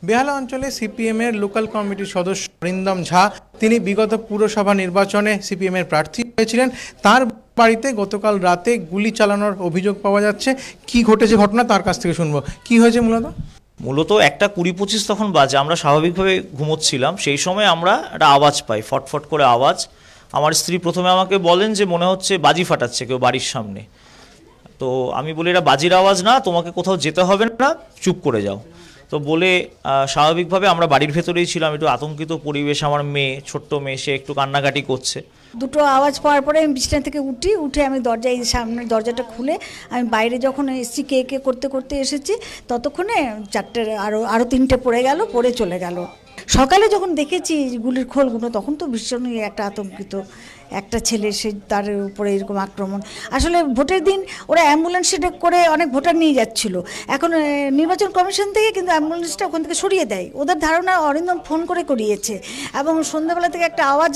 বেহালা অঞ্চলে সিপিএমের লোকাল কমিটির সদস্য অরিন্দম ঝা, তিনি বিগত পুরসভা নির্বাচনে সিপিএমের প্রার্থী হয়েছিলেন। তার বাড়িতে গতকাল রাতে গুলি চালানোর অভিযোগ পাওয়া যাচ্ছে। কি ঘটেছে ঘটনা, তার কাছ থেকে শুনবো। কি হয়েছে মূলত 1:20-25 তখন বাজে, আমরা স্বাভাবিকভাবে ঘুমোচ্ছিলাম। সেই সময় আমরা একটা আওয়াজ পাই, ফটফট করে আওয়াজ। আমার স্ত্রী প্রথমে আমাকে বলেন যে মনে হচ্ছে বাজি ফাটাচ্ছে কেউ বাড়ির সামনে। তো আমি বলি এটা বাজির আওয়াজ না, তোমাকে কোথাও যেতে হবে না, চুপ করে যাও। তো বলে স্বাভাবিকভাবে আমরা বাড়ির ভেতরেই ছিলাম, একটু আতঙ্কিত পরিবেশ। আমার মেয়ে, ছোট্ট মেয়ে, সে একটু কান্নাকাটি করছে। দুটো আওয়াজ পাওয়ার পরে আমি বিছানা থেকে উঠে আমি সামনের দরজাটা খুলে আমি বাইরে যখন এসেছি, কে করতে করতে এসেছি, ততক্ষণে চারটে আরও তিনটে পড়ে চলে গেল। সকালে যখন দেখেছি গুলির খোলগুলো, তখন তো ভীষণই একটা আতঙ্কিত। একটা ছেলে, সে তার উপরে এরকম আক্রমণ। আসলে ভোটের দিন ওরা অ্যাম্বুলেন্সে করে অনেক ভোটার নিয়ে যাচ্ছিল। এখন নির্বাচন কমিশন থেকে কিন্তু অ্যাম্বুলেন্সটা ওখান থেকে সরিয়ে দেয়। ওদের ধারণা অরিন্দম ফোন করে করিয়েছে, এবং সন্ধ্যাবেলা থেকে একটা আওয়াজ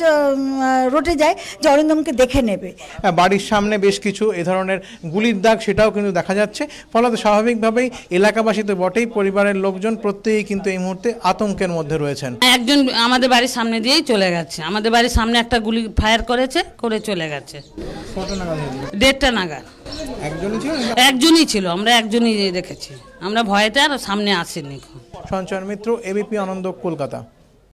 রটে যায় যে অরিন্দমকে দেখে নেবে। বাড়ির সামনে বেশ কিছু এ ধরনের গুলির দাগ, সেটাও কিন্তু দেখা যাচ্ছে। ফলত স্বাভাবিকভাবেই এলাকাবাসী তো বটেই, পরিবারের লোকজন প্রত্যেকেই কিন্তু এই মুহূর্তে আতঙ্কের মধ্যে রয়েছেন। একজন আমাদের বাড়ির সামনে দিয়েই চলে গেছে, আমাদের বাড়ির সামনে একটা গুলি ফায়ার করে চলে গেছে। 1:30 নাগাদ। একজনই ছিল, আমরা একজনই দেখেছি। আমরা ভয়েতে আর সামনে আসিনি। সঞ্চয় মিত্র, এবিপি আনন্দ, কলকাতা।